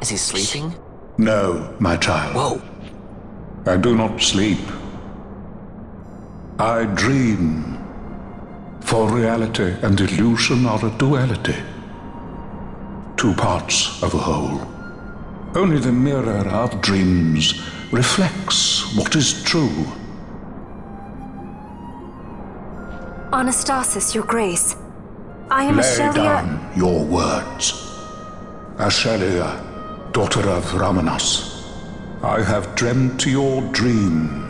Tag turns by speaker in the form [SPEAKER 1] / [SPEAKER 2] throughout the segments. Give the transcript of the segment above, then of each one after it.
[SPEAKER 1] Is he sleeping?
[SPEAKER 2] No, my child.
[SPEAKER 1] Whoa.
[SPEAKER 2] I do not sleep. I dream. For reality and illusion are a duality. Two parts of a whole. Only the mirror of dreams reflects what is true.
[SPEAKER 3] Anastasis, Your Grace. I am
[SPEAKER 2] Lay
[SPEAKER 3] Ashelia.
[SPEAKER 2] down your words. Ashelia, daughter of Ramanas, I have dreamt your dream.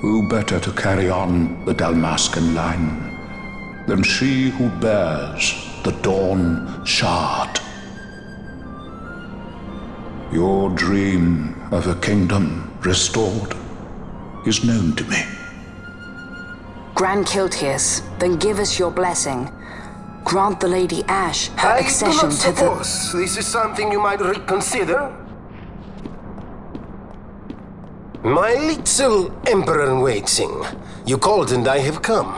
[SPEAKER 2] Who better to carry on the Dalmascan line than she who bears the Dawn Shard? Your dream of a kingdom restored is known to me.
[SPEAKER 4] Grand Kiltius, then give us your blessing. Grant the Lady Ash her accession to the...
[SPEAKER 5] I do not suppose this is something you might reconsider. My little Emperor-in-waiting. You called and I have come.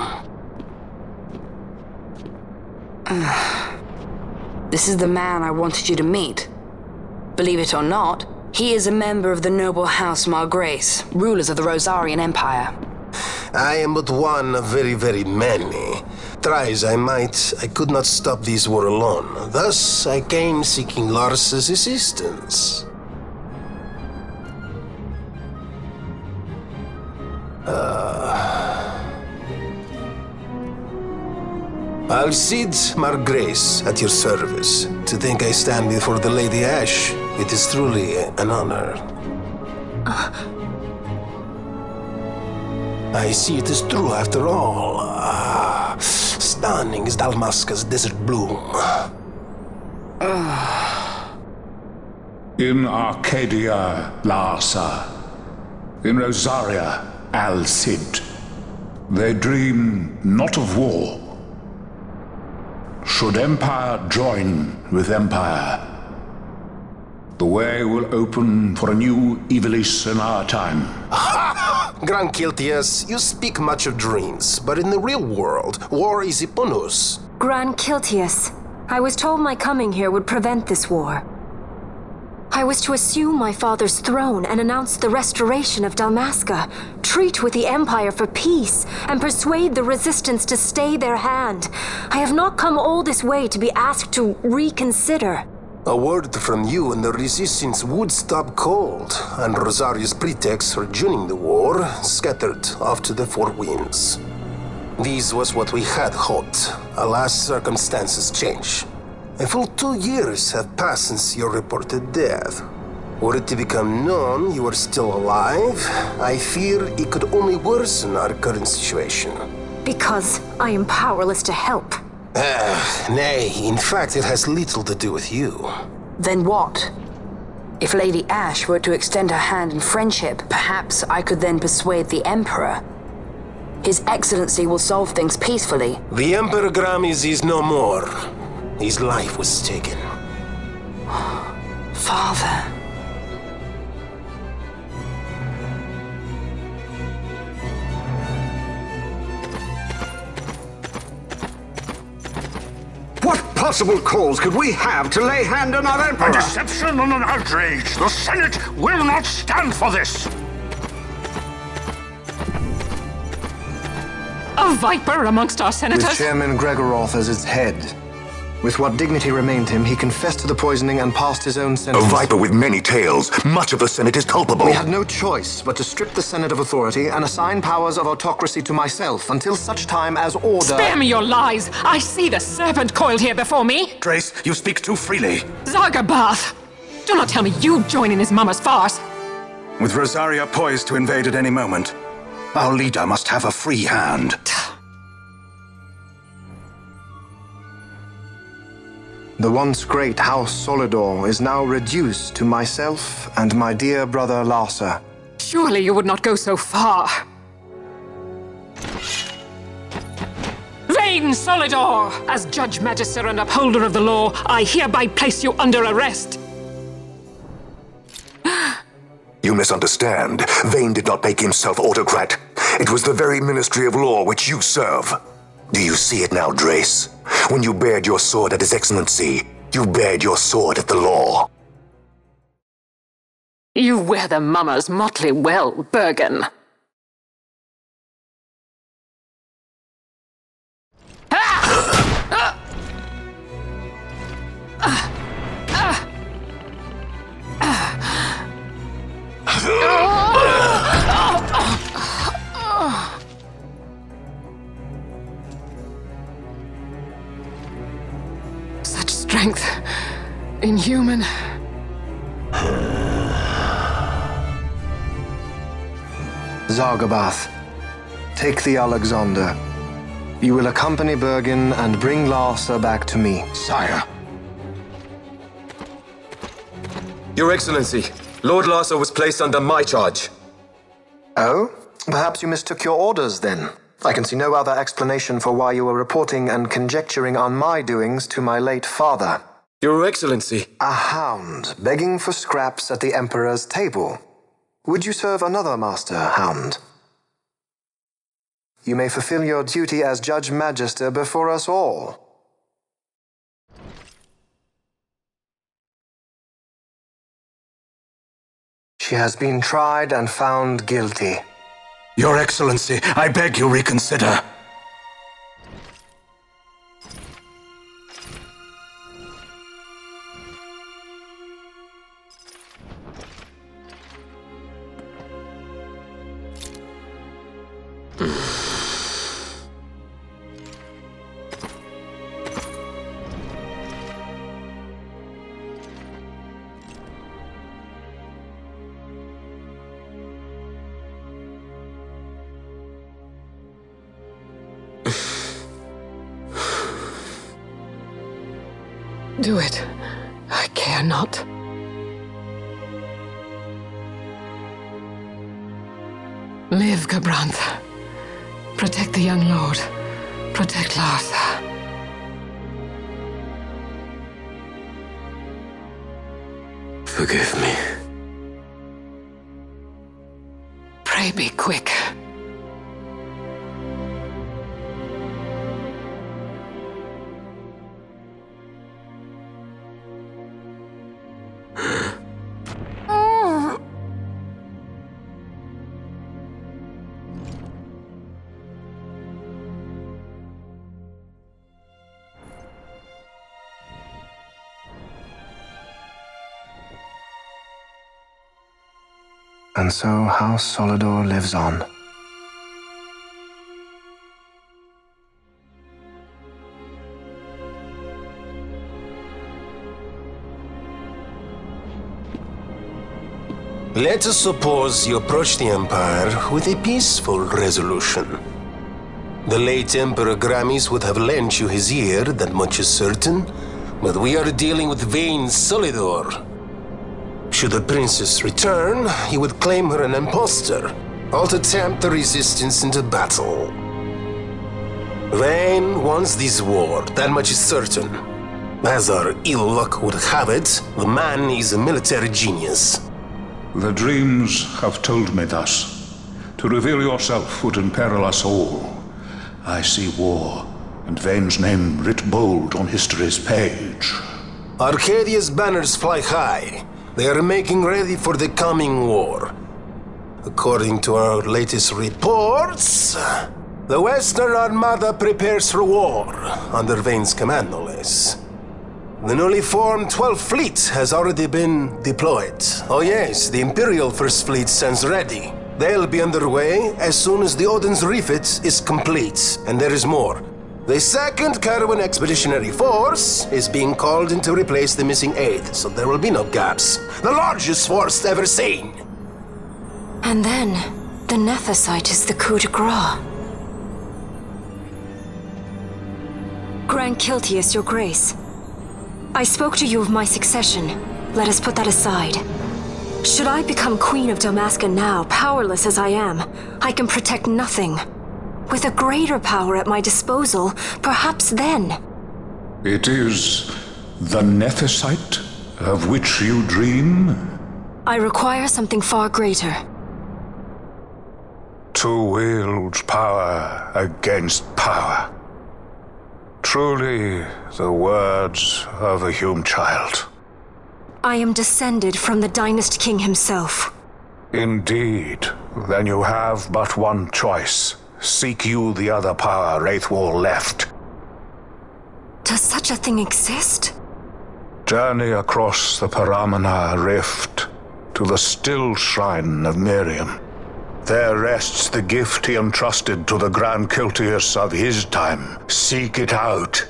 [SPEAKER 4] This is the man I wanted you to meet. Believe it or not, he is a member of the noble House Margrace, rulers of the Rosarian Empire.
[SPEAKER 5] I am but one of very, very many. Try as I might, I could not stop this war alone. Thus, I came seeking Larsa's assistance. Alcide Margrace at your service. To think I stand before the Lady Ash, it is truly an honor. I see it is true after all. Stunning is Dalmasca's desert bloom.
[SPEAKER 2] In Arcadia, Larsa. In Rosaria, Alcide. They dream not of war. Should empire join with empire, the way will open for a new Ivalice in our time.
[SPEAKER 5] Grand Kiltius, you speak much of dreams, but in the real world, war is upon us.
[SPEAKER 3] Grand Kiltius, I was told my coming here would prevent this war. I was to assume my father's throne and announce the restoration of Dalmasca, treat with the Empire for peace, and persuade the Resistance to stay their hand. I have not come all this way to be asked to reconsider.
[SPEAKER 5] A word from you and the Resistance would stop cold, and Rosaria's pretext for joining the war scattered off to the four winds. This was what we had hoped. Alas, circumstances change. A full 2 years have passed since your reported death. Were it to become known you are still alive, I fear it could only worsen our current situation.
[SPEAKER 3] Because I am powerless to help.
[SPEAKER 5] Nay, in fact it has little to do with you.
[SPEAKER 4] Then what? If Lady Ash were to extend her hand in friendship, perhaps I could then persuade the Emperor. His Excellency will solve things peacefully.
[SPEAKER 5] The Emperor Gramis is no more. His life was taken.
[SPEAKER 4] Father.
[SPEAKER 6] What possible cause could we have to lay hand on our Emperor?
[SPEAKER 7] A deception and an outrage! The Senate will not stand for this!
[SPEAKER 8] A viper amongst our senators?
[SPEAKER 9] With Chairman Gregoroth as its head. With what dignity remained him, he confessed to the poisoning and passed his own sentence.
[SPEAKER 10] A viper with many tails. Much of the Senate is culpable.
[SPEAKER 9] We had no choice but to strip the Senate of authority and assign powers of autocracy to myself until such time as order...
[SPEAKER 8] Spare me your lies! I see the serpent coiled here before me!
[SPEAKER 10] Grace, you speak too freely.
[SPEAKER 8] Zargabath! Do not tell me you join in his mama's farce!
[SPEAKER 10] With Rosaria poised to invade at any moment, our leader must have a free hand.
[SPEAKER 9] The once great House Solidor is now reduced to myself and my dear brother Larsa.
[SPEAKER 8] Surely you would not go so far. Vain Solidor! As Judge Magister and upholder of the law, I hereby place you under arrest.
[SPEAKER 10] You misunderstand. Vane did not make himself autocrat. It was the very Ministry of Law which you serve. Do you see it now, Drace? When you bared your sword at His Excellency, You bared your sword at the law.
[SPEAKER 8] You wear the mummers motley well, Bergen. Such strength. Inhuman.
[SPEAKER 9] Zargabath, take the Alexander. You will accompany Bergen and bring Larsa back to me.
[SPEAKER 1] Sire. Your Excellency, Lord Larsa was placed under my charge.
[SPEAKER 9] Oh? Perhaps you mistook your orders then. I can see no other explanation for why you were reporting and conjecturing on my doings to my late father.
[SPEAKER 1] Your Excellency.
[SPEAKER 9] A hound begging for scraps at the Emperor's table. Would you serve another master, Hound? You may fulfill your duty as Judge Magister before us all. She has been tried and found guilty.
[SPEAKER 7] Your Excellency, I beg you reconsider.
[SPEAKER 8] Do it. I care not. Live, Gabranth. Protect the young lord. Protect Larsa.
[SPEAKER 1] Forgive me.
[SPEAKER 8] Pray be quick.
[SPEAKER 9] And so House Solidor lives on.
[SPEAKER 5] Let us suppose you approach the Empire with a peaceful resolution. The late Emperor Gramis would have lent you his ear, that much is certain, but we are dealing with vain Solidor. Should the princess return, he would claim her an impostor, or to tempt the resistance into battle. Vayne wants this war, that much is certain. As our ill luck would have it, the man is a military genius.
[SPEAKER 2] The dreams have told me thus. To reveal yourself would imperil us all. I see war, and Vayne's name writ bold on history's page.
[SPEAKER 5] Arcadia's banners fly high. They are making ready for the coming war. According to our latest reports, the Western Armada prepares for war, under Vayne's command, no less. The newly formed 12th Fleet has already been deployed. Oh yes, the Imperial First Fleet stands ready. They'll be underway as soon as the Odin's refit is complete. And there is more. The 2nd Caravan Expeditionary Force is being called in to replace the missing 8th, so there will be no gaps. The largest force ever seen!
[SPEAKER 3] And then, the Nethicite is the coup de grace. Grand Kiltius, your grace. I spoke to you of my succession. Let us put that aside. Should I become Queen of Dalmasca now, powerless as I am, I can protect nothing. With a greater power at my disposal, perhaps then.
[SPEAKER 2] It is the Nethicite of which you dream?
[SPEAKER 3] I require something far greater.
[SPEAKER 2] To wield power against power. Truly, the words of a Hume child.
[SPEAKER 3] I am descended from the Dynast King himself.
[SPEAKER 2] Indeed. Then you have but one choice. Seek you the other power Wraithwall left.
[SPEAKER 3] Does such a thing exist?
[SPEAKER 2] Journey across the Paramana Rift to the still shrine of Miriam. There rests the gift he entrusted to the Grand Kiltius of his time. Seek it out.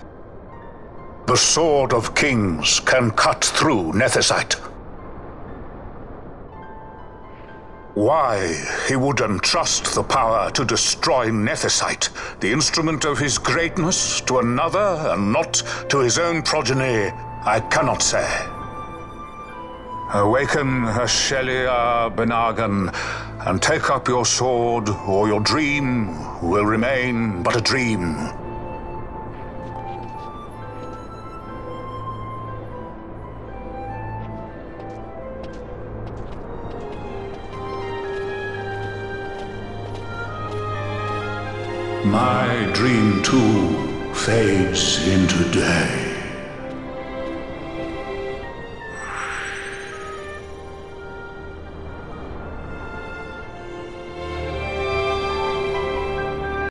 [SPEAKER 2] The Sword of Kings can cut through Nethicite. Why he would entrust the power to destroy Nethicite, the instrument of his greatness, to another and not to his own progeny, I cannot say. Awaken Shelia Benagan and take up your sword, or your dream will remain but a dream. My dream too fades into day.